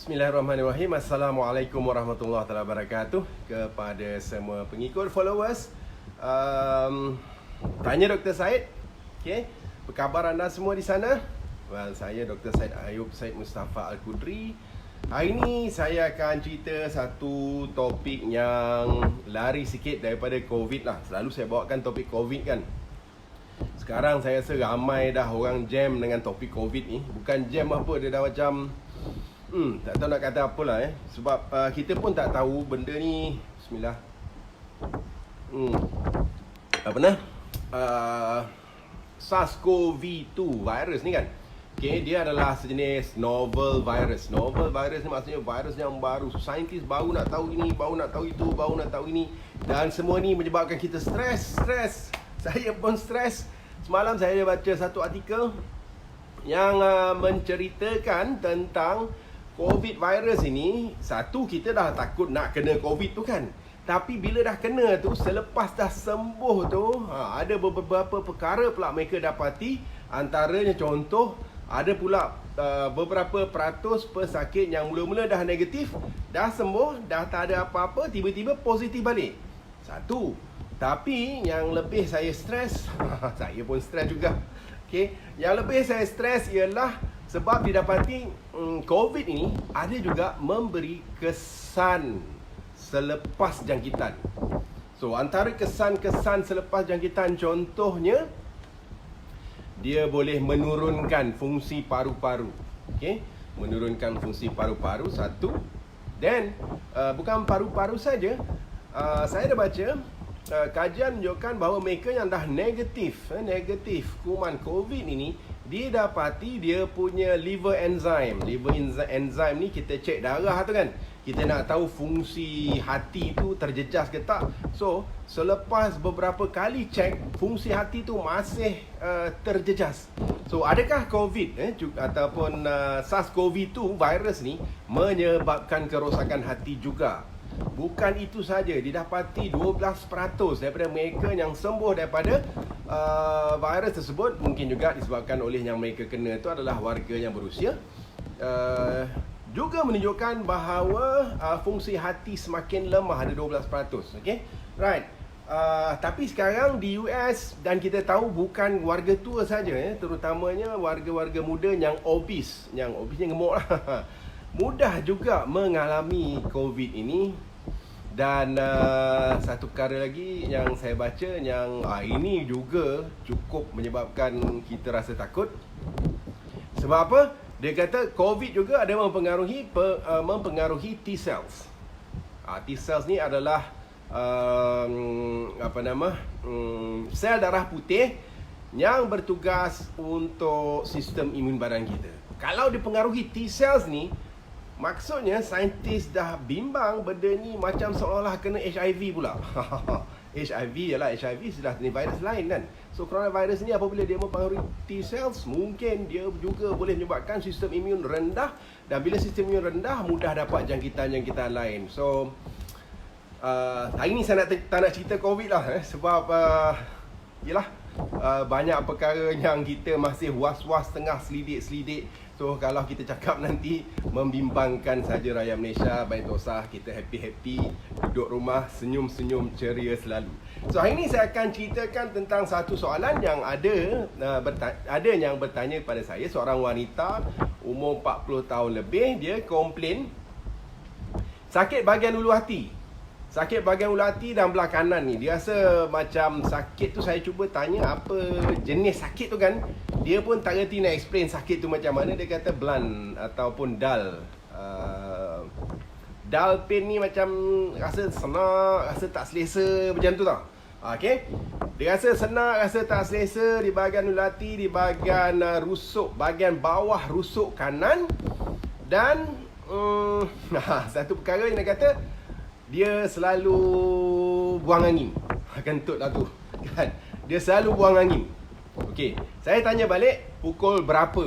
Bismillahirrahmanirrahim. Assalamualaikum warahmatullahi wabarakatuh. Kepada semua pengikut, followers, tanya Dr. Syed. Okay, apa khabar anda semua di sana? Well, saya Dr. Syed Ayub Syed Mustafa Al-Qudri. Hari ini saya akan cerita satu topik yang lari sikit daripada COVID lah. Selalu saya bawakan topik COVID kan. Sekarang saya rasa ramai dah orang jam dengan topik COVID ni. Bukan jam apa, dia dah macam tak tahu nak kata apalah Sebab kita pun tak tahu benda ni. Bismillah. Apa nah? SARS-CoV-2 virus ni kan. Okay, dia adalah sejenis novel virus. Novel virus ni maksudnya virus yang baru. Saintis baru nak tahu ini, baru nak tahu itu, baru nak tahu ini. Dan semua ni menyebabkan kita stres. Saya pun stres. Semalam saya baca satu artikel yang menceritakan tentang COVID virus ini. Satu, kita dah takut nak kena COVID tu kan. Tapi bila dah kena tu, selepas dah sembuh tu, ada beberapa perkara pula mereka dapati. Antaranya contoh, ada pula beberapa peratus pesakit yang mula-mula dah negatif, dah sembuh, dah tak ada apa-apa, tiba-tiba positif balik. Satu. Tapi yang lebih saya stres, saya pun stres juga. Okay. Yang lebih saya stres ialah sebab didapati COVID ini ada juga memberi kesan selepas jangkitan. So antara kesan-kesan selepas jangkitan, contohnya dia boleh menurunkan fungsi paru-paru. Okay? Menurunkan fungsi paru-paru, satu. Dan bukan paru-paru saja, saya dah baca kajian menunjukkan bahawa mereka yang dah negatif kuman COVID ini, dia dapati dia punya liver enzyme. Liver enzyme ni kita cek darah tu kan. Kita nak tahu fungsi hati tu terjejas ke tak. So, selepas beberapa kali cek, fungsi hati tu masih terjejas. So, adakah COVID ataupun SARS-CoV-2 virus ni menyebabkan kerosakan hati juga? Bukan itu saja, didapati 12% daripada mereka yang sembuh daripada virus tersebut mungkin juga disebabkan oleh yang mereka kena itu adalah warga yang berusia. Juga menunjukkan bahawa fungsi hati semakin lemah, ada 12%. Okay? Right. Tapi sekarang di US, dan kita tahu bukan warga tua saja, terutamanya warga-warga muda yang obese. Yang obese yang gemuk lah. Mudah juga mengalami COVID ini. Dan satu perkara lagi yang saya baca yang ini juga cukup menyebabkan kita rasa takut. Sebab apa? Dia kata COVID juga ada mempengaruhi T cells. T cells ni adalah sel darah putih yang bertugas untuk sistem imun badan kita. Kalau dipengaruhi T cells ni, maksudnya saintis dah bimbang benda ni macam seolah-olah kena HIV pula. HIV ialah HIV sudah jenis virus lain kan. So coronavirus ni apabila dia mempengaruhi T cells, mungkin dia juga boleh menyebabkan sistem imun rendah. Dan bila sistem imun rendah, mudah dapat jangkitan-jangkitan lain. So hari ni saya tak nak cerita COVID lah sebab banyak perkara yang kita masih was-was, tengah selidik. So kalau kita cakap nanti membimbangkan saja rakyat Malaysia. Baik tak usah, kita happy-happy, duduk rumah, senyum-senyum, ceria selalu. So hari ini saya akan ceritakan tentang satu soalan yang ada yang bertanya kepada saya. Seorang wanita umur 40 tahun lebih, dia komplain sakit bahagian ulu hati. Sakit bahagian ulu hati dan belah kanan ni. Dia rasa macam sakit tu. Saya cuba tanya apa jenis sakit tu kan. Dia pun tak reti nak explain sakit tu macam mana. Dia kata blunt ataupun dull. Dull pain ni macam rasa senak, rasa tak selesa, macam tu tau. Okay. Dia rasa senak, rasa tak selesa di bahagian ulu hati, di bahagian rusuk, bahagian bawah rusuk kanan. Dan satu perkara yang dia kata, dia selalu buang angin. Kentut lah tu kan? Dia selalu buang angin. Okey, saya tanya balik, pukul berapa?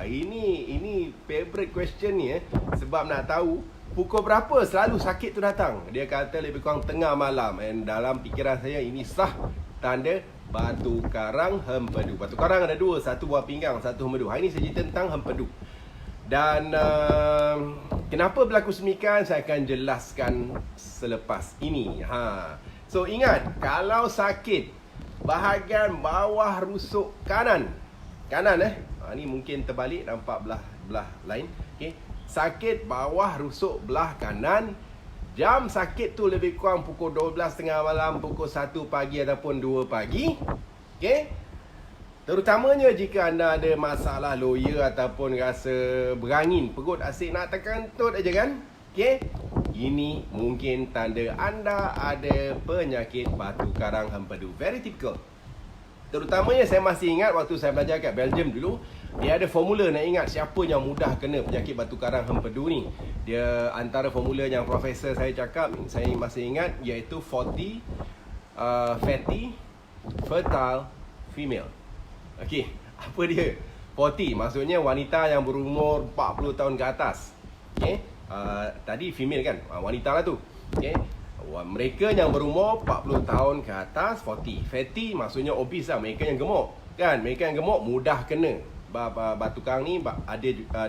Ini favorite question ni sebab nak tahu pukul berapa selalu sakit tu datang. Dia kata lebih kurang tengah malam. And dalam fikiran saya, ini sah tanda batu karang hempedu. Batu karang ada dua, satu buah pinggang, satu hempedu. Hari ni saya cerita tentang hempedu. Dan kenapa berlaku semikian saya akan jelaskan selepas ini. So ingat, kalau sakit bahagian bawah rusuk kanan, ni mungkin terbalik, nampak belah lain. Okey, sakit bawah rusuk belah kanan, jam sakit tu lebih kurang pukul 12.30 malam, pukul 1 pagi ataupun 2 pagi. Okey, terutamanya jika anda ada masalah loya ataupun rasa berangin, perut asyik nak terkentut aja kan. Okey, ini mungkin tanda anda ada penyakit batu karang hempedu. Very typical. Terutamanya saya masih ingat waktu saya belajar kat Belgium dulu, dia ada formula, nak ingat siapa yang mudah kena penyakit batu karang hempedu ni. Dia antara formula yang profesor saya cakap, saya masih ingat, iaitu 40 fatty fertile female. Okey, apa dia? 40 maksudnya wanita yang berumur 40 tahun ke atas. Okey, tadi female kan, wanita lah tu. Okey, mereka yang berumur 40 tahun ke atas, 40. Fatty maksudnya obese lah, mereka yang gemuk kan. Mereka yang gemuk mudah kena batu karang ni.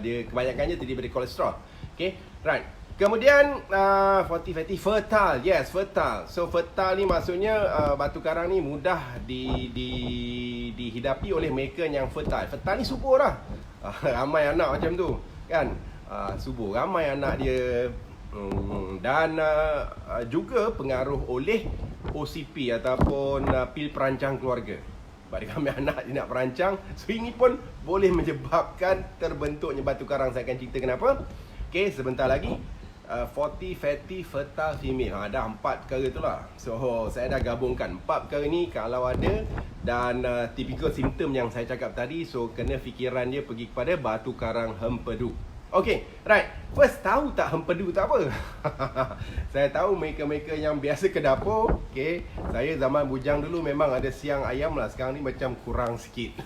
Dia kebanyakannya terdiri dari kolesterol. Okey, right. Kemudian 40 fatty fertile. Yes, fertile. So fertile ni maksudnya batu karang ni mudah dihidapi oleh mereka yang fertile. Fertile ni subur lah. Ramai anak macam tu kan. Subur, ramai anak dia. Dan juga pengaruh oleh OCP ataupun pil perancang keluarga. Bagi kami anak dia nak perancang, so ini pun boleh menyebabkan terbentuknya batu karang. Saya akan cerita kenapa. Okey, sebentar lagi. 40 fatty fertile female. Dah 4 perkara tu lah. So saya dah gabungkan 4 perkara ni kalau ada. Dan typical simptom yang saya cakap tadi, so kena fikiran dia pergi kepada batu karang hempedu. Okay, right. First, tahu tak hempedu tak apa? Saya tahu mereka-mereka yang biasa ke dapur. Okay, saya zaman bujang dulu memang ada siang ayam lah. Sekarang ni macam kurang sikit.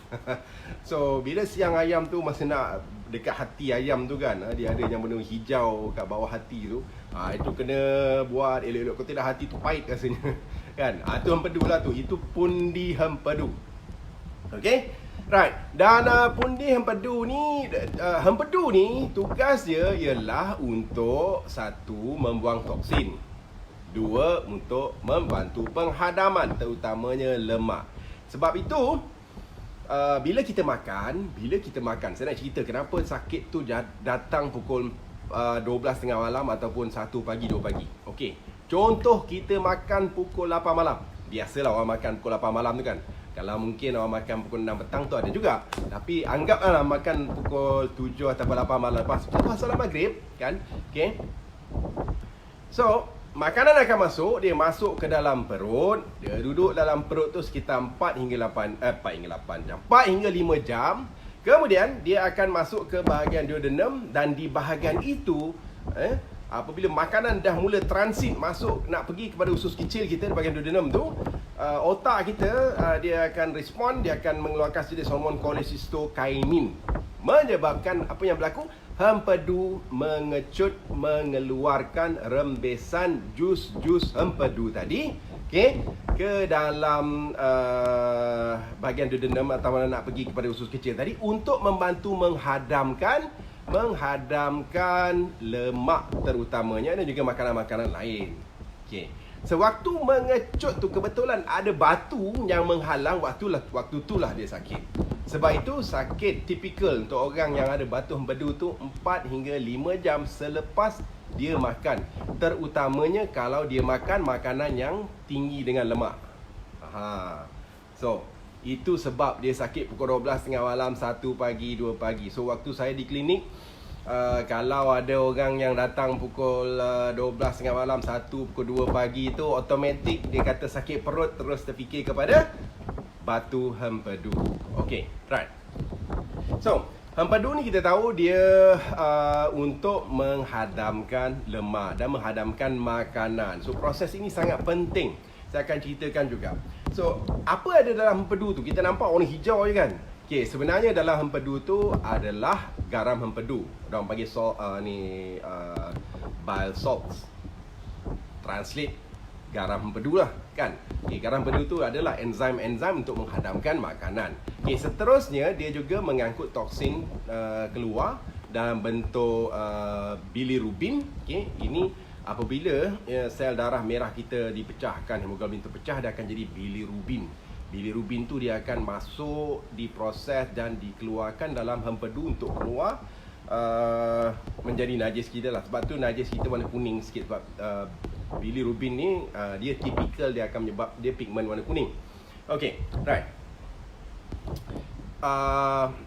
So bila siang ayam tu masa nak dekat hati ayam tu kan, dia ada yang benda hijau kat bawah hati tu. Itu kena buat elok-elok. Kau tidak, hati tu pahit rasanya. Kan? Itu hempedu lah tu. Itu pundi hempedu. Okay, right. Dan pundi hempedu ni tugas dia ialah untuk, satu, membuang toksin. Dua, untuk membantu penghadaman, terutamanya lemak. Sebab itu bila kita makan, saya nak cerita kenapa sakit tu datang pukul 12.30 malam ataupun 1 pagi, 2 pagi. Okey, contoh kita makan pukul 8 malam. Biasalah orang makan pukul 8 malam tu kan. Kalau mungkin orang makan pukul 6 petang tu ada juga. Tapi anggaplah makan pukul 7 atau 8 malam lepas salat maghrib kan. Okey, so makanan akan masuk, dia masuk ke dalam perut. Dia duduk dalam perut tu sekitar 4 hingga 5 jam. Kemudian dia akan masuk ke bahagian duodenum. Dan di bahagian itu apabila makanan dah mula transit masuk, nak pergi kepada usus kecil kita di bahagian duodenum tu, otak kita dia akan respon, dia akan mengeluarkan sedikit hormon cholecystokinin, menyebabkan apa yang berlaku? Hempedu mengecut, mengeluarkan rembesan jus-jus hempedu tadi, okay, ke dalam bahagian duodenum atau mana nak pergi kepada usus kecil tadi, untuk membantu menghadamkan lemak terutamanya, dan juga makanan-makanan lain. Okay. Sewaktu mengecut tu kebetulan ada batu yang menghalang, waktu itulah dia sakit. Sebab itu sakit tipikal untuk orang yang ada batu hempedu tu 4 hingga 5 jam selepas dia makan. Terutamanya kalau dia makan makanan yang tinggi dengan lemak. So itu sebab dia sakit pukul 12.30 malam, 1 pagi, 2 pagi. So waktu saya di klinik, kalau ada orang yang datang pukul 12.30 malam, 1, pukul 2 pagi tu, automatik dia kata sakit perut, terus terfikir kepada batu hempedu. Okay, right. So hempedu ni kita tahu dia untuk menghadamkan lemak dan menghadamkan makanan. So proses ini sangat penting. Saya akan ceritakan juga. So apa ada dalam hempedu tu? Kita nampak warna hijau je kan. Okay, sebenarnya dalam hempedu tu adalah garam hempedu. Orang panggil salt, bile salts. Translate garam hempedu lah kan. Okay, garam hempedu tu adalah enzim-enzim untuk menghadamkan makanan. Okay, seterusnya dia juga mengangkut toksin keluar, dalam bentuk bilirubin. Okey, ini apabila sel darah merah kita dipecahkan, hemoglobin terpecah, dia akan jadi bilirubin. Bilirubin tu dia akan masuk, diproses dan dikeluarkan dalam hempedu untuk keluar menjadi najis kita lah. Sebab tu najis kita warna kuning sikit, sebab bilirubin ni dia tipikal, dia akan menyebab dia pigmen warna kuning. Okey, right.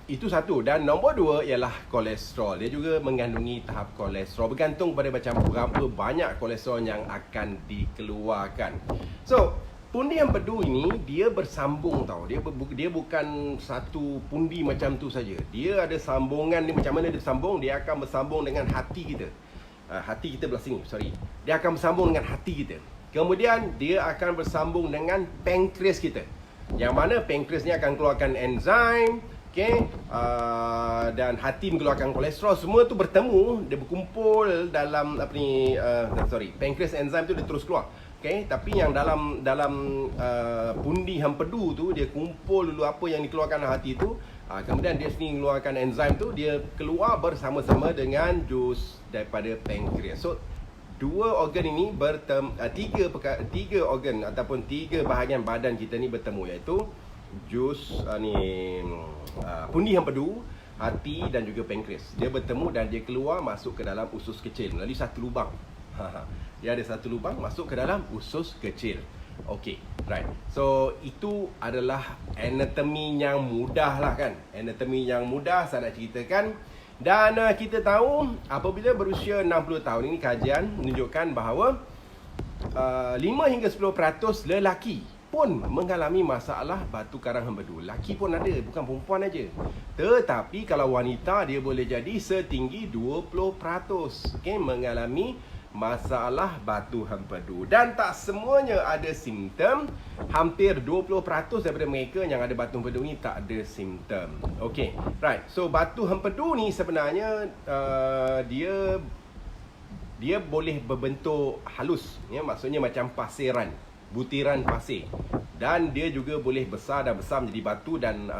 Itu satu. Dan nombor dua ialah kolesterol. Dia juga mengandungi tahap kolesterol, bergantung pada macam berapa banyak kolesterol yang akan dikeluarkan. So, pundi empedu ini dia bersambung tau. Dia bukan satu pundi macam tu saja. Dia ada sambungan ni. Macam mana dia bersambung? Dia akan bersambung dengan hati kita. Hati kita belah sini, sorry. Dia akan bersambung dengan hati kita. Kemudian dia akan bersambung dengan pankreas kita. Yang mana pankreas ni akan keluarkan enzim, okey, dan hati mengeluarkan kolesterol. Semua tu bertemu, dia berkumpul dalam pankreas enzim tu dia terus keluar. Okey, tapi yang dalam pundi hempedu tu dia kumpul dulu apa yang dikeluarkan hati tu. Kemudian dia sendiri mengeluarkan enzim tu, dia keluar bersama-sama dengan jus daripada pankreas. So dua organ ini tiga organ ataupun tiga bahagian badan kita ni bertemu, iaitu jus pundi hempedu, hati dan juga pankreas. Dia bertemu dan dia keluar masuk ke dalam usus kecil melalui satu lubang. Dia ada satu lubang masuk ke dalam usus kecil. Okey, right. So itu adalah anatomi yang mudah lah kan. Anatomi yang mudah saya nak ceritakan. Dan kita tahu apabila berusia 60 tahun, ini kajian menunjukkan bahawa 5 hingga 10% lelaki pun mengalami masalah batu karang hempedu. Lelaki pun ada, bukan perempuan aja. Tetapi kalau wanita, dia boleh jadi setinggi 20% mengalami masalah batu hempedu. Dan tak semuanya ada simptom. Hampir 20% daripada mereka yang ada batu hempedu ni tak ada simptom. Okey, right. So batu hempedu ni sebenarnya dia boleh berbentuk halus, ya, maksudnya macam pasiran, butiran pasir. Dan dia juga boleh besar dan besar menjadi batu. Dan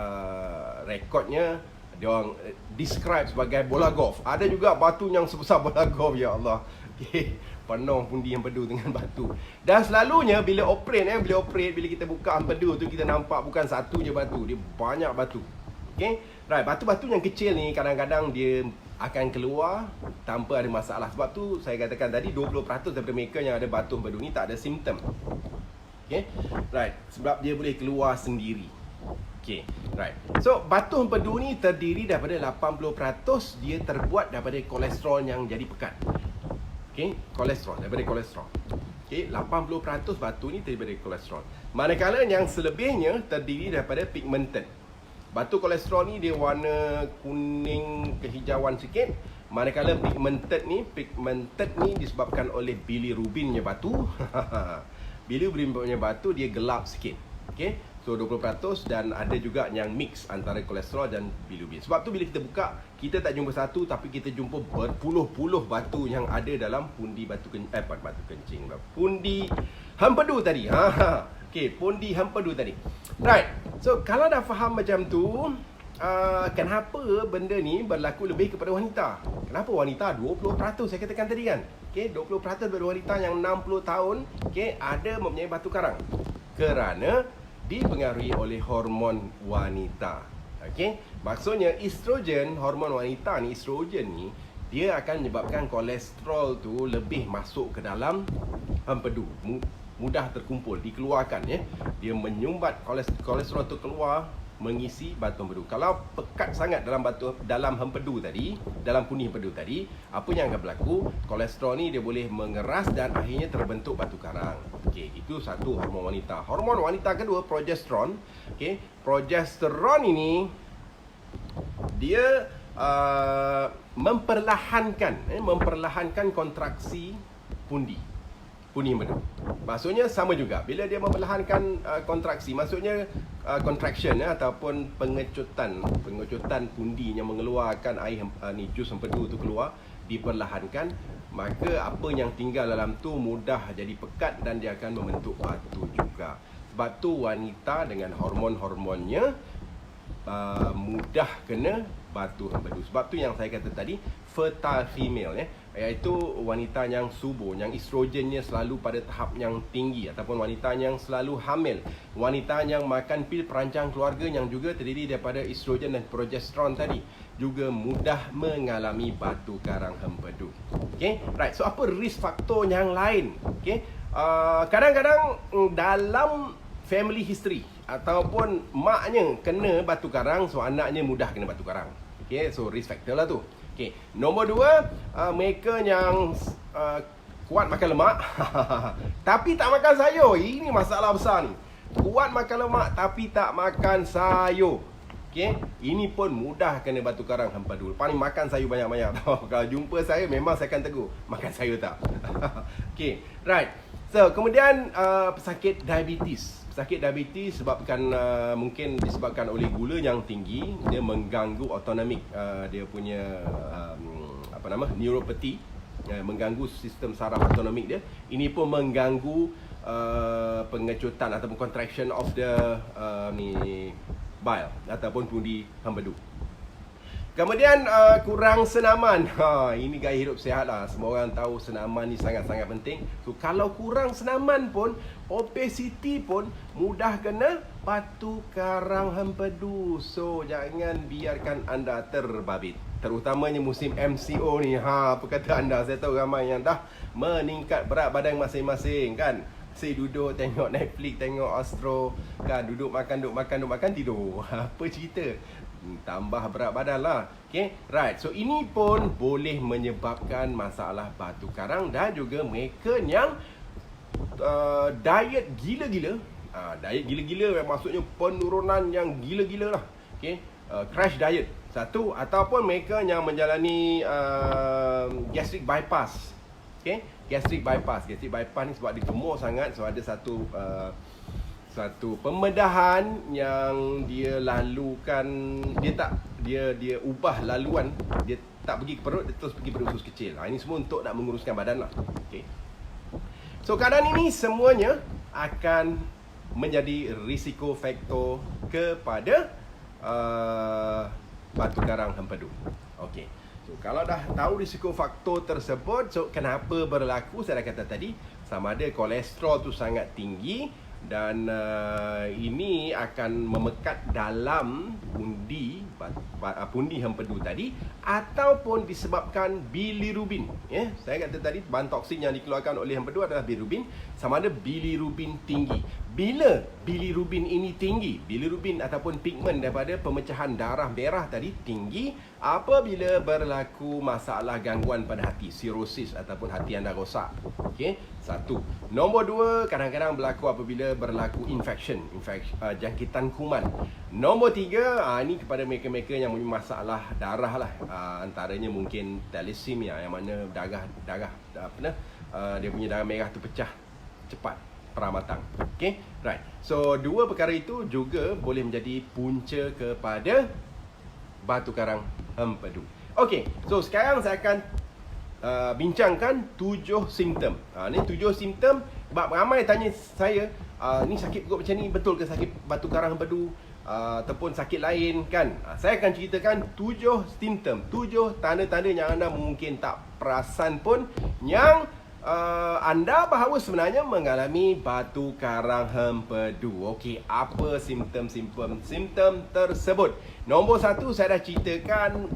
rekodnya dia orang describe sebagai bola golf. Ada juga batu yang sebesar bola golf, ya Allah. Okay. Penuh pundi hempedu dengan batu. Dan selalunya bila kita buka hempedu tu, kita nampak bukan satu je batu, dia banyak batu. Okay, right. Batu-batu yang kecil ni kadang-kadang dia akan keluar tanpa ada masalah. Sebab tu saya katakan tadi 20% daripada mereka yang ada batu hempedu ni tak ada simptom. Okay, right. Sebab dia boleh keluar sendiri. Okay, right. So batu hempedu ni terdiri daripada 80% dia terbuat daripada kolesterol yang jadi pekat. Okey, daripada kolesterol. Okey, 80% batu ni terdiri daripada kolesterol. Manakala yang selebihnya terdiri daripada pigmented. Batu kolesterol ni dia warna kuning kehijauan sikit. Manakala pigmented ni disebabkan oleh bilirubinnya batu. Bilirubinnya batu dia gelap sikit. Okey, so 20%, dan ada juga yang mix antara kolesterol dan bilirubin. Sebab tu bila kita buka, kita tak jumpa satu, tapi kita jumpa berpuluh-puluh batu yang ada dalam pundi pundi hempedu tadi. Okey, pundi hempedu tadi. Right. So kalau dah faham macam tu, kenapa benda ni berlaku lebih kepada wanita? Kenapa wanita 20% saya katakan tadi kan? Okey, 20% daripada wanita yang 60 tahun okey ada mempunyai batu karang. Kerana dipengaruhi oleh hormon wanita. Okey, maksudnya estrogen, hormon wanita ni, estrogen ni dia akan menyebabkan kolesterol tu lebih masuk ke dalam hempedu, mudah terkumpul, dikeluarkan, ya. Dia menyumbat kolesterol tu keluar, mengisi batu hempedu. Kalau pekat sangat dalam hempedu tadi, dalam pundi hempedu tadi, apa yang akan berlaku? Kolesterol ni dia boleh mengeras dan akhirnya terbentuk batu karang. Okey, itu satu hormon wanita. Hormon wanita kedua, progesteron. Okey, progesteron ini dia memperlahankan kontraksi pundi hempedu. Maksudnya sama juga. Bila dia memperlahankan kontraksi, maksudnya contraction, ataupun pengecutan pundi yang mengeluarkan air jus hempedu tu keluar, diperlahankan, maka apa yang tinggal dalam tu mudah jadi pekat dan dia akan membentuk batu juga. Sebab tu wanita dengan hormon-hormonnya mudah kena batu hempedu. Sebab tu yang saya kata tadi, fertile female, iaitu wanita yang subur, yang estrogennya selalu pada tahap yang tinggi, ataupun wanita yang selalu hamil, wanita yang makan pil perancang keluarga yang juga terdiri daripada estrogen dan progesteron tadi, juga mudah mengalami batu karang hempedu. Okay, right. So apa risk faktor yang lain? Okay, kadang-kadang dalam family history ataupun maknya kena batu karang, so anaknya mudah kena batu karang. Okay, so risk factor lah tu. Okay, nombor 2, mereka yang kuat makan lemak tapi tak makan sayur. Ini masalah besar ni. Kuat makan lemak tapi tak makan sayur. Okay, ini pun mudah kena batu karang hempedu. Lepas ni makan sayur banyak-banyak. Kalau jumpa saya memang saya akan tegur, makan sayur tak? Okay, right. So, kemudian pesakit diabetes. Pesakit diabetes sebabkan mungkin disebabkan oleh gula yang tinggi, dia mengganggu autonomic, dia punya neuropathy, mengganggu sistem saraf autonomik dia. Ini pun mengganggu pengecutan ataupun contraction of the bile ataupun pundi hempedu. Kemudian kurang senaman. Ini gaya hidup sihat lah. Semua orang tahu senaman ni sangat-sangat penting. So kalau kurang senaman pun, obesity pun mudah kena batu karang hempedu. So jangan biarkan anda terbabit. Terutamanya musim MCO ni. Apa kata anda? Saya tahu ramai yang dah meningkat berat badan masing-masing kan. Saya duduk tengok Netflix, tengok Astro kan, duduk makan, tidur. Apa cerita? Tambah berat badan lah. Okay, right. So ini pun boleh menyebabkan masalah batu karang. Dan juga mereka yang diet gila-gila. Diet gila-gila maksudnya penurunan yang gila-gila lah. Okay, crash diet satu, ataupun mereka yang menjalani gastric bypass. Okay, gastric bypass ni sebab dia gemuk sangat. So ada satu pembedahan yang dia lalukan, dia ubah laluan, dia tak pergi ke perut, dia terus pergi pada usus kecil. Ini semua untuk nak menguruskan badan lah. Okay. So keadaan ini semuanya akan menjadi risiko faktor kepada batu karang hempedu. Okay. So kalau dah tahu risiko faktor tersebut, so kenapa berlaku, saya dah kata tadi, sama ada kolesterol tu sangat tinggi, dan ini akan memekat dalam pundi hempedu tadi, ataupun disebabkan bilirubin. Saya kata tadi bahan toksin yang dikeluarkan oleh hempedu adalah bilirubin. Sama ada bilirubin tinggi. Bila bilirubin ini tinggi, bilirubin ataupun pigmen daripada pemecahan darah merah tadi tinggi, apabila berlaku masalah gangguan pada hati, sirosis ataupun hati anda rosak. Okey, satu. Nombor 2, kadang-kadang berlaku apabila berlaku infection, jangkitan kuman. Nombor 3, ini kepada mereka-mereka yang mempunyai masalah darah lah. Antaranya mungkin thalassemia, yang mana darah dia punya darah merah tu pecah cepat, peramatang. Okay, right. So dua perkara itu juga boleh menjadi punca kepada batu karang hempedu. Okay, so sekarang saya akan bincangkan 7 simptom. Ni 7 simptom. Sebab ramai tanya saya, ni sakit perut macam ni, betul ke sakit batu karang hempedu ataupun sakit lain kan? Saya akan ceritakan 7 simptom, 7 tanda-tanda yang anda mungkin tak perasan pun, yang anda bahawa sebenarnya mengalami batu karang hempedu. Okey, apa simptom tersebut? Nombor 1, saya dah ceritakan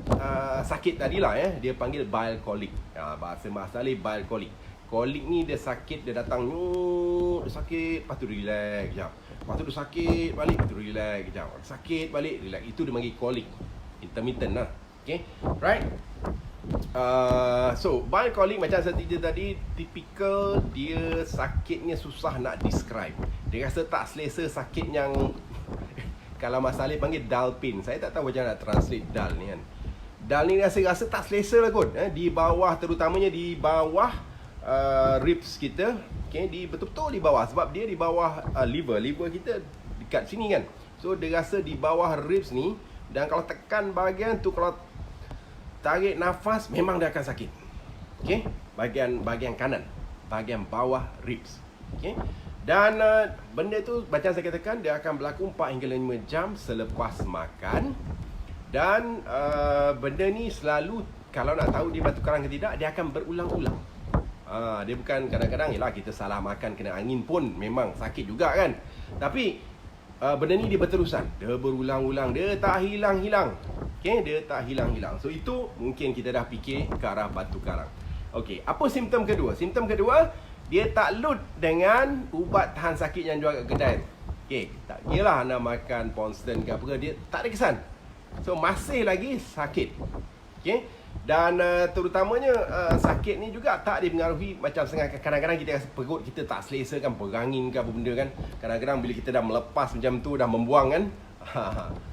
sakit tadilah, dia panggil bile colic. Bahasa Australia bile colic. Colic ni dia sakit, dia datang dia sakit, lepas tu relax kejap. Lepas tu dia sakit balik, lepas tu relax kejap. Sakit balik, relax. Itu dia panggil colic. Intermittent lah. Okay, right. So bile colic macam saya cerita tadi, typical dia sakitnya susah nak describe. Dia rasa tak selesa, sakit yang kalau masalah panggil dull pain. Saya tak tahu macam nak translate dull ni kan. Dull ni rasa tak selesa lah kot, di bawah, terutamanya di bawah ribs kita. Okay, betul-betul di bawah, sebab dia di bawah liver kita dekat sini kan. So dia rasa di bawah ribs ni, dan kalau tekan bahagian tu, kalau tarik nafas memang dia akan sakit. Okey, bahagian kanan, bahagian bawah ribs. Okey. Dan benda tu macam saya katakan, dia akan berlaku 4 hingga 5 jam selepas makan. Dan benda ni selalu, kalau nak tahu dia batu karang ke tidak, dia akan berulang-ulang. Dia bukan kadang-kadang, yelah kita salah makan kena angin pun memang sakit juga kan. Tapi benda ni dia berterusan, dia berulang-ulang, dia tak hilang-hilang. Okay, dia tak hilang-hilang. So itu mungkin kita dah fikir ke arah batu karang. Okay, apa simptom kedua? Simptom kedua, dia tak load dengan ubat tahan sakit yang jual kat kedai. Okay, tak kira anda makan Ponston ke apa ke, dia tak ada kesan. So masih lagi sakit. Okay, dan terutamanya sakit ni juga tak dipengaruhi macam kadang-kadang kita rasa perut kita tak selesa kan, perangin ke apa benda kan. Kadang-kadang bila kita dah melepas macam tu, dah membuang kan,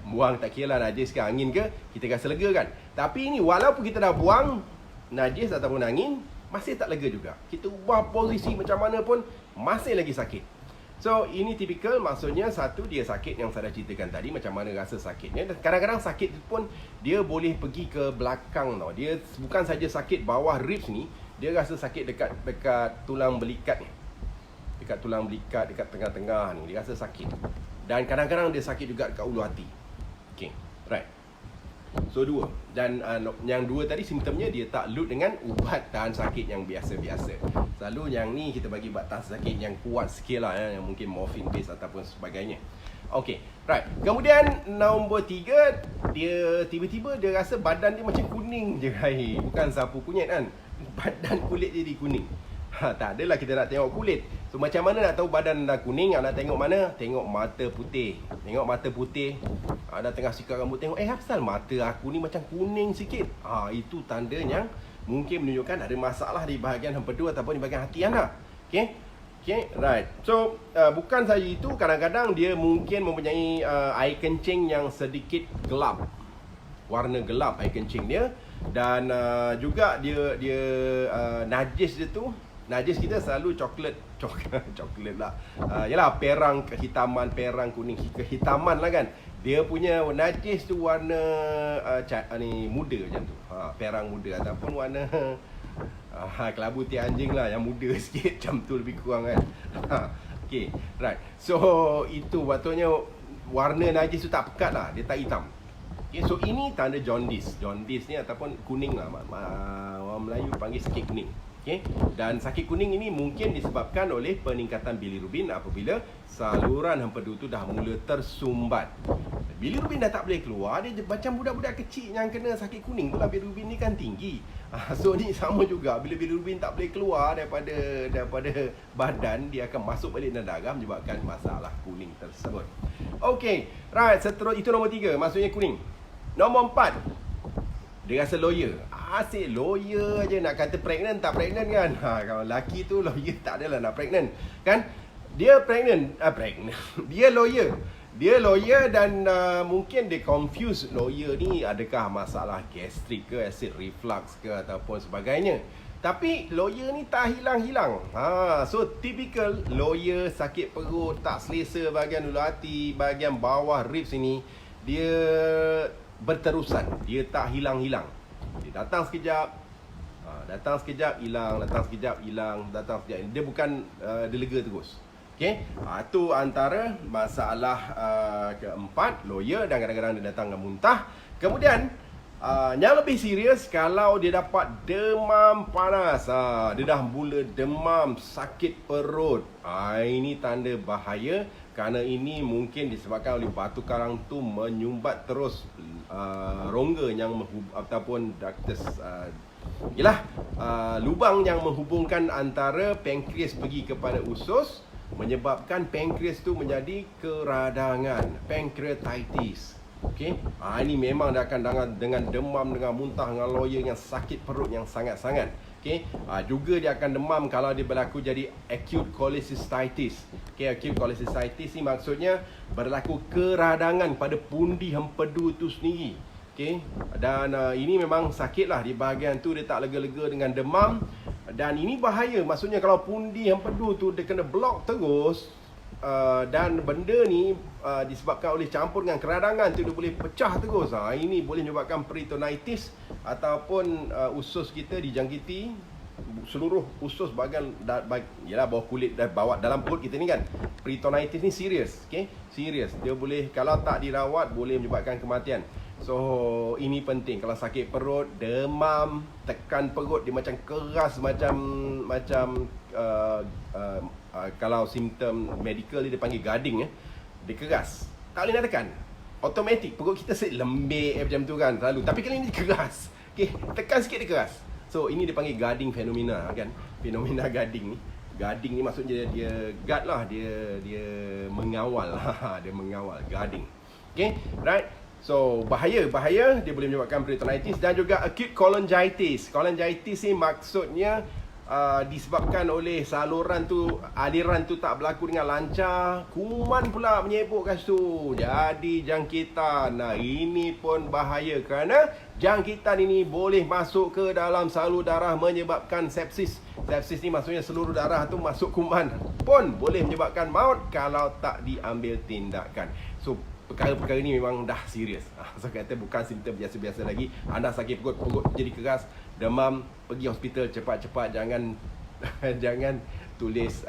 buang tak kira lah najis ke angin ke, kita rasa lega kan. Tapi ini walaupun kita dah buang najis ataupun angin, masih tak lega juga. Kita ubah posisi macam mana pun masih lagi sakit. So ini tipikal, maksudnya satu, dia sakit yang saya dah ceritakan tadi, macam mana rasa sakitnya. Dan kadang-kadang sakit pun dia boleh pergi ke belakang tau. Dia bukan saja sakit bawah ribs ni, dia rasa sakit dekat tulang belikat ni. Dekat tulang belikat, dekat tengah-tengah ni, dia rasa sakit. Dan kadang-kadang dia sakit juga dekat ulu hati. Okay, right. So dua. Dan yang dua tadi simptomnya dia tak load dengan ubat tahan sakit yang biasa-biasa. Selalu yang ni kita bagi ubat tahan sakit yang kuat sikit lah, yang mungkin morphine base ataupun sebagainya. Okay, right. Kemudian nombor 3, dia tiba-tiba dia rasa badan dia macam kuning je. Bukan sapu kunyit kan, badan kulit jadi kuning. Tak adalah kita nak tengok kulit. So macam mana nak tahu badan dah kuning? Nak tengok mana? Tengok mata putih. Tengok mata putih. Dah tengah sikat rambut, tengok asal mata aku ni macam kuning sikit. Itu tanda yang mungkin menunjukkan ada masalah di bahagian empedu ataupun di bahagian hati anda. Okay, right. So bukan saja itu, kadang-kadang dia mungkin mempunyai air kencing yang sedikit gelap, warna gelap air kencing dia. Dan juga dia najis dia tu, najis kita selalu coklat lah. Yalah, perang kehitaman, perang kuning kehitaman lah kan. Dia punya najis tu warna ni muda macam tu. Perang muda ataupun warna kelabu tiang anjing lah, yang muda sikit macam tu lebih kurang kan. Okay, right. So itu patutnya warna najis tu tak pekat lah, dia tak hitam. Okay, so ini tanda jaundice. Jaundice ni ataupun kuning lah, orang Melayu panggil sakit kuning. Okay. Dan sakit kuning ini mungkin disebabkan oleh peningkatan bilirubin apabila saluran empedu tu dah mula tersumbat. Bilirubin dah tak boleh keluar, dia macam budak-budak kecil yang kena sakit kuning tu lah. Bilirubin ni kan tinggi. So ni sama juga, bila bilirubin tak boleh keluar daripada badan, dia akan masuk balik dalam darah menyebabkan masalah kuning tersebut. Okay, right. Seterusnya itu nombor 3, maksudnya kuning. Nombor 4, dia rasa lawyer. Asyik lawyer je, nak kata pregnant tak pregnant kan. Kalau lelaki tu lawyer tak adalah nak pregnant kan. Dia pregnant. Dia lawyer. Dia lawyer dan mungkin dia confuse lawyer ni adakah masalah gastrik ke, acid reflux ke ataupun sebagainya. Tapi lawyer ni tak hilang-hilang. So typical lawyer sakit perut, tak selesa bahagian ulu hati, bahagian bawah ribs ini, dia berterusan, dia tak hilang-hilang. Dia datang sekejap, hilang, datang sekejap, hilang, datang sekejap. Dia bukan dia lega terus. Okay, itu antara masalah keempat, lawyer, dan kadang-kadang dia datang dengan muntah. Kemudian yang lebih serius, kalau dia dapat demam panas, dia dah mula demam, sakit perut, ini tanda bahaya. Kerana ini mungkin disebabkan oleh batu karang tu menyumbat terus rongga yang ataupun ductus, lubang yang menghubungkan antara pankreas pergi kepada usus, menyebabkan pankreas tu menjadi keradangan, pancreatitis. Okey, ini memang dia akan dengan demam, dengan muntah, dengan loya, yang sakit perut yang sangat-sangat. Okey, juga dia akan demam kalau dia berlaku jadi acute cholecystitis. Okey, acute cholecystitis ni maksudnya berlaku keradangan pada pundi empedu tu sendiri. Okey, dan ini memang sakitlah di bahagian tu, dia tak lega-lega dengan demam. Dan ini bahaya, maksudnya kalau pundi empedu tu dia kena blok terus, dan benda ni disebabkan oleh campur dengan keradangan tu, dia boleh pecah terus. Ini boleh menyebabkan peritonitis ataupun usus kita dijangkiti, seluruh usus bahagian bawah kulit dan bawah dalam perut kita ni kan. Peritonitis ni serius, okey, serius. Dia boleh, kalau tak dirawat, boleh menyebabkan kematian. So ini penting. Kalau sakit perut, demam, tekan perut, dia macam keras, macam kalau simptom medical dia panggil guarding ya. Dia keras. Tak boleh nak tekan. Automatik perut kita lembik macam tu kan selalu. Tapi kali ni dia keras. Okey, tekan sikit dia keras. So ini dia panggil guarding fenomena kan. Fenomena guarding ni. Guarding ni maksudnya dia guard lah, dia mengawal. Dia mengawal, guarding. Okay, right. So bahaya dia boleh menyebabkan peritonitis dan juga acute cholangitis. Cholangitis ni maksudnya disebabkan oleh saluran tu, aliran tu tak berlaku dengan lancar, kuman pula menyebuk kat situ, jadi jangkitan. Nah ini pun bahaya kerana jangkitan ini boleh masuk ke dalam salur darah menyebabkan sepsis. Sepsis ni maksudnya seluruh darah tu masuk kuman, pun boleh menyebabkan maut kalau tak diambil tindakan. So perkara-perkara ni memang dah serius. So kata bukan simptom biasa-biasa lagi. Anda sakit perut jadi keras, demam, pergi hospital cepat-cepat. Jangan jangan tulis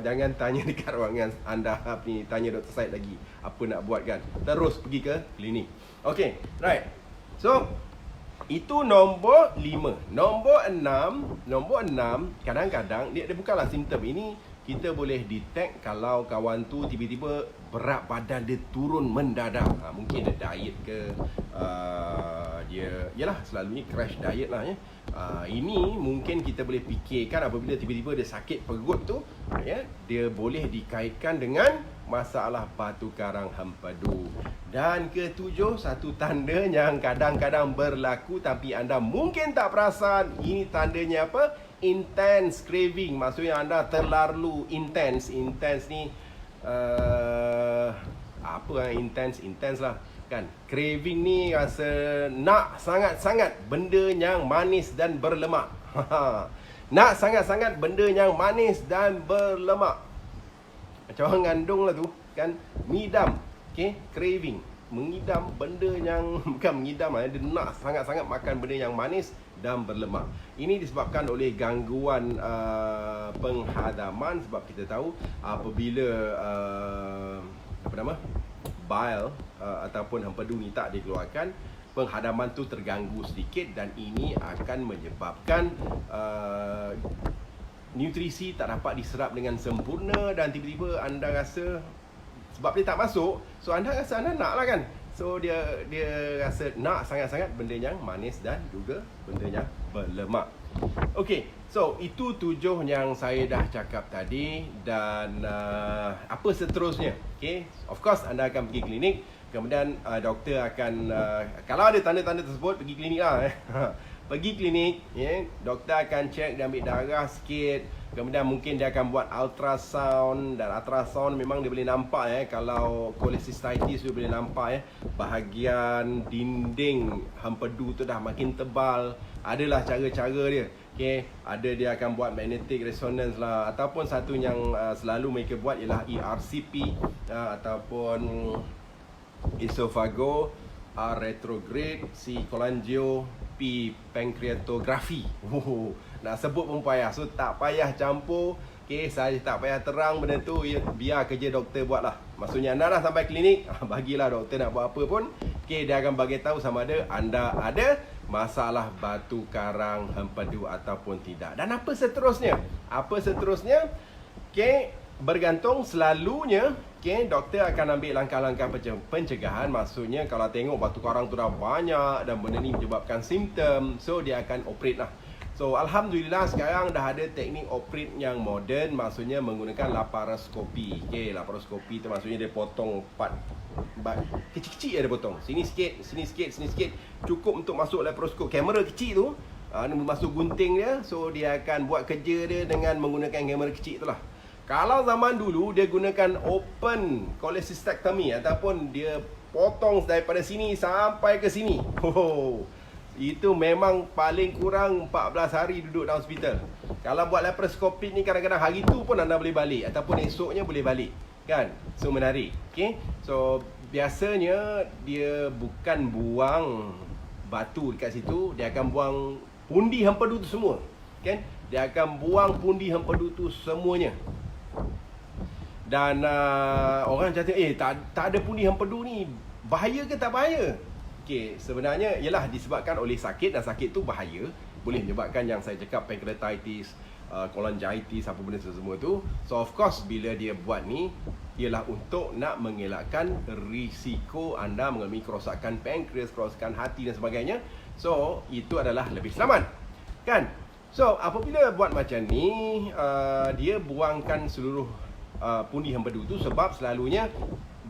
jangan tanya dekat ruangan anda ni, tanya Dr. Said lagi apa nak buat kan. Terus pergi ke klinik. Okay, right. So itu nombor 5. Nombor 6, kadang-kadang dia bukanlah simptom. Ini kita boleh detect kalau kawan tu tiba-tiba berat badan dia turun mendadak. Mungkin dia diet ke, dia yalah selalunya crash diet lah ya. Ini mungkin kita boleh fikirkan apabila tiba-tiba dia sakit perut tu ya, dia boleh dikaitkan dengan masalah batu karang hempadu. Dan ketujuh, satu tanda yang kadang-kadang berlaku tapi anda mungkin tak perasan. Ini tandanya apa? Intense craving. Maksudnya anda terlalu intense. Intense ni intense lah kan. Craving ni rasa nak sangat-sangat benda yang manis dan berlemak. Nak sangat-sangat benda yang manis dan berlemak. Macam orang ngandung lah tu kan, ngidam. Okay, craving, mengidam benda yang bukan mengidam lah, dia nak sangat-sangat makan benda yang manis dan berlemak. Ini disebabkan oleh gangguan penghadaman. Sebab kita tahu apabila bile ataupun hempedu ni tak dikeluarkan, penghadaman tu terganggu sedikit dan ini akan menyebabkan nutrisi tak dapat diserap dengan sempurna dan tiba-tiba anda rasa sebab dia tak masuk, so anda rasa anda nak lah kan. So dia rasa nak sangat-sangat benda yang manis dan juga benda yang berlemak. Okay, so itu 7 yang saya dah cakap tadi. Dan apa seterusnya? Okay, of course anda akan pergi klinik. Kemudian doktor akan kalau ada tanda-tanda tersebut, pergi klinik lah pergi klinik ya. Doktor akan cek, dia ambil darah sikit. Kemudian mungkin dia akan buat ultrasound. Dan ultrasound memang dia boleh nampak ya. Kalau cholecystitis dia boleh nampak ya, bahagian dinding hempedu tu dah makin tebal. Adalah cara-cara dia. Okay, ada dia akan buat magnetic resonance lah. Ataupun satu yang selalu mereka buat ialah ERCP ataupun esophago retrograde cholangio-P pancreatography. Nak sebut pun payah. So tak payah campur. Okay, saya tak payah terang benda tu. Biar kerja doktor buat lah. Maksudnya anda dah sampai klinik, bagilah doktor nak buat apa pun. Okay, dia akan bagi tahu sama ada anda ada masalah batu karang hempedu ataupun tidak. Dan apa seterusnya? Okay, bergantung selalunya. Okay, doktor akan ambil langkah-langkah pencegahan. Maksudnya kalau tengok batu karang tu dah banyak dan benda ni menyebabkan simptom, so dia akan operate lah. So Alhamdulillah sekarang dah ada teknik operate yang moden. Maksudnya menggunakan laparoskopi. Okay, laparoskopi tu maksudnya dia potong part kecil-kecil dia potong. Sini sikit, sini sikit, sini sikit. Cukup untuk masuk laparoskop. Kamera kecil tu masuk gunting dia. So dia akan buat kerja dia dengan menggunakan kamera kecil tu lah. Kalau zaman dulu dia gunakan open cholecystectomy ataupun dia potong daripada sini sampai ke sini. Itu memang paling kurang 14 hari duduk dalam hospital. Kalau buat laparoskopi ni kadang-kadang hari tu pun anda boleh balik ataupun esoknya boleh balik. Kan? So menarik. Okay? So biasanya dia bukan buang batu dekat situ, dia akan buang pundi hempedu tu semua. Kan? Dia akan buang pundi hempedu tu semuanya. Dan orang cakap tak ada pundi hempedu ni, bahaya ke tak bahaya? okey, sebenarnya ialah disebabkan oleh sakit, dan sakit tu bahaya. Boleh menyebabkan yang saya cakap pancreatitis, cholangitis, apa benda semua tu. So of course bila dia buat ni ialah untuk nak mengelakkan risiko anda mengalami kerosakan pankreas, kerosakan hati dan sebagainya. So itu adalah lebih selamat, kan? So apabila buat macam ni, dia buangkan seluruh pundi hempedu tu, sebab selalunya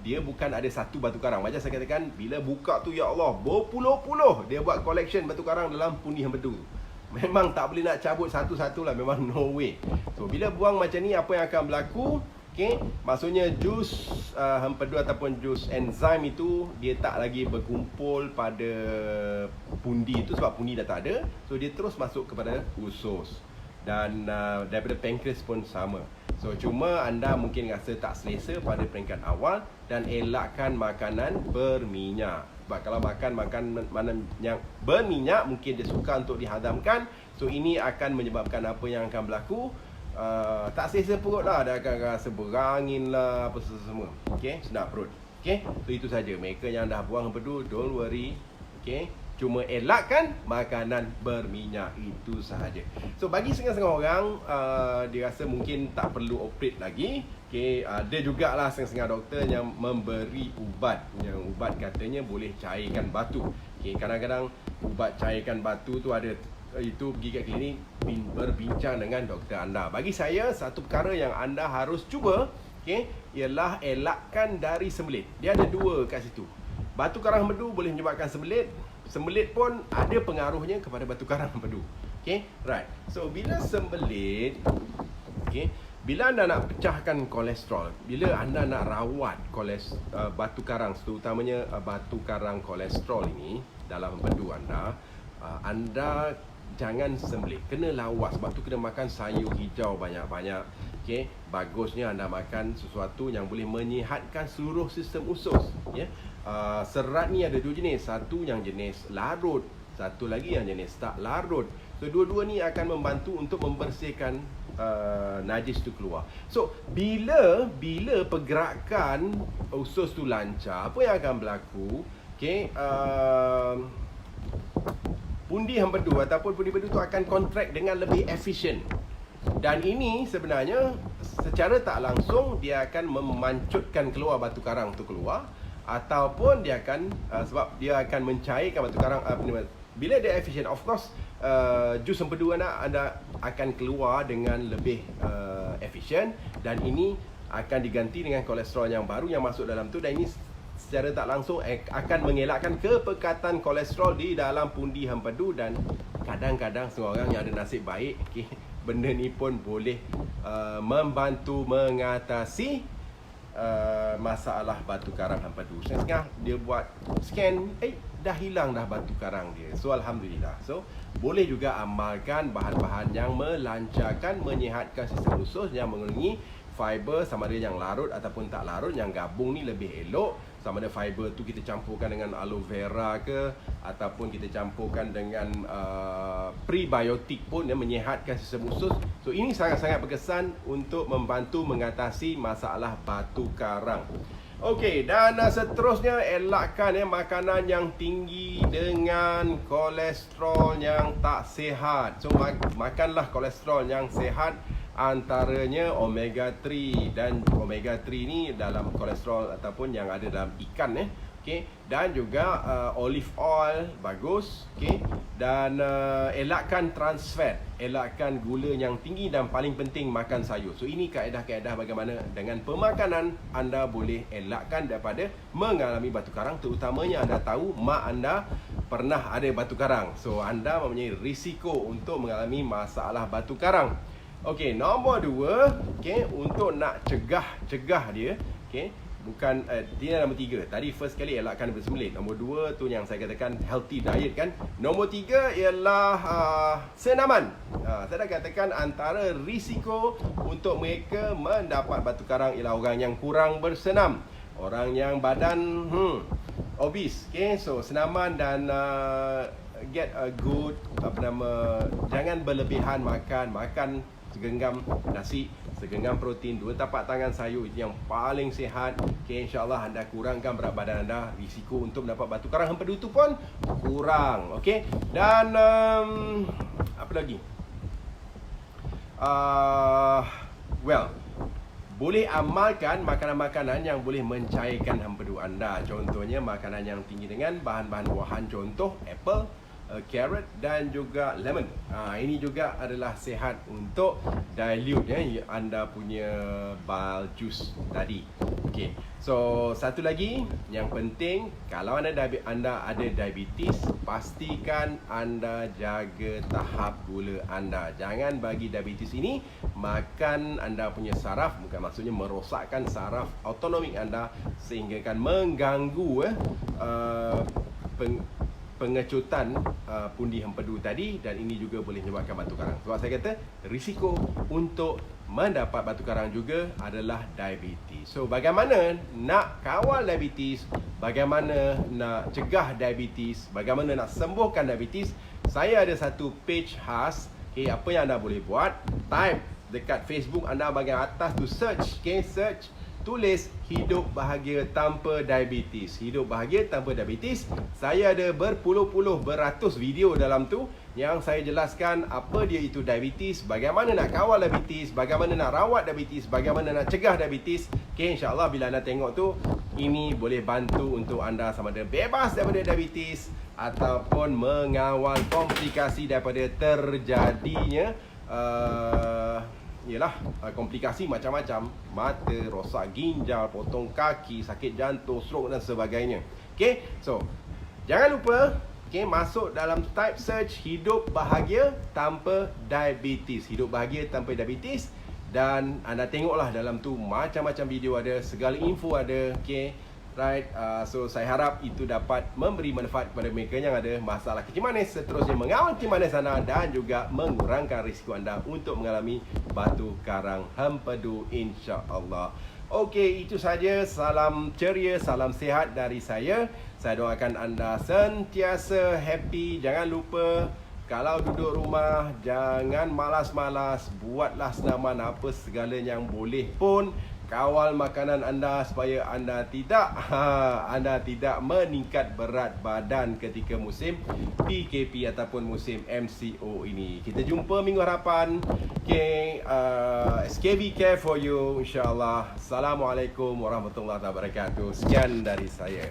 dia bukan ada satu batu karang. Macam saya katakan, bila buka tu, ya Allah, berpuluh-puluh dia buat collection batu karang dalam pundi hempedu tu. Memang tak boleh nak cabut satu-satu lah, memang no way. So bila buang macam ni, apa yang akan berlaku? Okay, maksudnya jus hempedu ataupun jus enzim itu dia tak lagi berkumpul pada pundi itu, sebab pundi dah tak ada. So dia terus masuk kepada usus, dan daripada pankreas pun sama. So cuma anda mungkin rasa tak selesa pada peringkat awal, dan elakkan makanan berminyak. Sebab kalau makan makanan yang berminyak, mungkin dia sukar untuk dihadamkan. So ini akan menyebabkan apa yang akan berlaku, tak selesa perut lah, dia akan rasa berangin lah, apa semua. Okay, sedap perut. Okay, so itu saja. Mereka yang dah buang hempedu, don't worry. Okay, cuma elakkan makanan berminyak, itu sahaja. So bagi setengah-setengah orang, dia rasa mungkin tak perlu operate lagi. Okay, ada jugalah setengah-setengah doktor yang memberi ubat, yang ubat katanya boleh cairkan batu. Okay, kadang-kadang ubat cairkan batu tu ada, itu pergi kat klinik, berbincang dengan doktor anda. Bagi saya, satu perkara yang anda harus cuba, okay, ialah elakkan dari sembelit. Dia ada dua kat situ. Batu karang hempedu boleh menyebabkan sembelit. Sembelit pun ada pengaruhnya kepada batu karang hempedu. Okay, right. So bila sembelit, okay, bila anda nak pecahkan kolesterol, bila anda nak rawat batu karang, terutamanya batu karang kolesterol ini dalam hempedu anda, anda jangan sembelit, kena lawas. Sebab tu kena makan sayur hijau banyak-banyak. Okay, bagusnya anda makan sesuatu yang boleh menyihatkan seluruh sistem usus. Ya, serat ni ada dua jenis, satu yang jenis larut, satu lagi yang jenis tak larut. So dua-dua ni akan membantu untuk membersihkan najis tu keluar. So bila pergerakan usus tu lancar, apa yang akan berlaku? Okay, pundi hempedu ataupun pundi hempedu tu akan contract dengan lebih efisien. Dan ini sebenarnya secara tak langsung dia akan memancutkan keluar batu karang tu keluar, ataupun dia akan sebab dia akan mencairkan batu karang. Bila dia efisien, of course jus hempedu anda akan keluar dengan lebih efisien, dan ini akan diganti dengan kolesterol yang baru yang masuk dalam tu, dan ini secara tak langsung akan mengelakkan kepekatan kolesterol di dalam pundi hempedu. Dan kadang-kadang semua orang yang ada nasib baik, okay, benda ni pun boleh membantu mengatasi masalah batu karang hempedu. Setengah dia buat scan, dah hilang dah batu karang dia. So alhamdulillah. So boleh juga amalkan bahan-bahan yang melancarkan, menyihatkan sistem usus, yang mengandungi fiber, sama ada yang larut ataupun tak larut. Yang gabung ni lebih elok. Sama ada fiber tu kita campurkan dengan aloe vera ke, ataupun kita campurkan dengan prebiotik pun yang menyihatkan sistem usus. So ini sangat-sangat berkesan untuk membantu mengatasi masalah batu karang. Okey, dan seterusnya elakkan makanan yang tinggi dengan kolesterol yang tak sihat. So makanlah kolesterol yang sihat, antaranya omega 3, dan omega 3 ni dalam kolesterol ataupun yang ada dalam ikan okey, dan juga olive oil bagus, okey, dan elakkan trans fat, elakkan gula yang tinggi, dan paling penting makan sayur. So ini kaedah-kaedah bagaimana dengan pemakanan anda boleh elakkan daripada mengalami batu karang, terutamanya anda tahu mak anda pernah ada batu karang. So anda mempunyai risiko untuk mengalami masalah batu karang. Okey, nombor 2, okey, untuk nak cegah dia, okey, bukan dia nombor 3. Tadi first kali elakkan bersembelit. Nombor 2 tu yang saya katakan healthy diet kan. Nombor 3 ialah senaman. Saya dah katakan antara risiko untuk mereka mendapat batu karang ialah orang yang kurang bersenam, orang yang badan obese. Okey, so senaman dan get a good jangan berlebihan makan segenggam nasi, segenggam protein, 2 tapak tangan sayur, itu yang paling sihat. Okay, insyaAllah anda kurangkan berat badan anda, risiko untuk mendapat batu karang hempedu tu pun kurang. Okay, dan apa lagi? Well, boleh amalkan makanan-makanan yang boleh mencairkan hempedu anda. Contohnya makanan yang tinggi dengan bahan-bahan buahan, contoh apple, carrot dan juga lemon. Ini juga adalah sihat untuk dilute anda punya bile juice tadi. Okay. So satu lagi yang penting, kalau anda ada diabetes, pastikan anda jaga tahap gula anda. Jangan bagi diabetes ini makan anda punya saraf, bukan maksudnya merosakkan saraf autonomik anda sehingga akan mengganggu pengecutan pundi hempedu tadi, dan ini juga boleh menyebabkan batu karang. Sebab saya kata risiko untuk mendapat batu karang juga adalah diabetes. So bagaimana nak kawal diabetes, bagaimana nak cegah diabetes, bagaimana nak sembuhkan diabetes, saya ada satu page khas. Okay, apa yang anda boleh buat, type dekat Facebook anda bahagian atas tu search, okay, search, tulis hidup bahagia tanpa diabetes. Hidup bahagia tanpa diabetes. Saya ada berpuluh-puluh, beratus video dalam tu yang saya jelaskan apa dia itu diabetes, bagaimana nak kawal diabetes, bagaimana nak rawat diabetes, bagaimana nak cegah diabetes. Okay, insyaAllah bila anda tengok tu, ini boleh bantu untuk anda sama ada bebas daripada diabetes ataupun mengawal komplikasi daripada terjadinya komplikasi macam-macam, mata, rosak ginjal, potong kaki, sakit jantung, stroke dan sebagainya. Okay, so jangan lupa, okay, masuk dalam type search hidup bahagia tanpa diabetes, hidup bahagia tanpa diabetes, dan anda tengoklah dalam tu macam-macam video ada, segala info ada. Okay, right, so saya harap itu dapat memberi manfaat kepada mereka yang ada masalah kencing manis, seterusnya mengawal kencing manis anda dan juga mengurangkan risiko anda untuk mengalami batu karang hempedu, insya-Allah. Okey, itu saja. Salam ceria, salam sihat dari saya. Saya doakan anda sentiasa happy. Jangan lupa, kalau duduk rumah, jangan malas-malas. Buatlah senaman apa segala yang boleh pun. Kawal makanan anda supaya anda tidak meningkat berat badan ketika musim PKP ataupun musim MCO ini. Kita jumpa minggu harapan. Okay, SKB care for you, insyaAllah. Assalamualaikum warahmatullahi wabarakatuh. Sekian dari saya.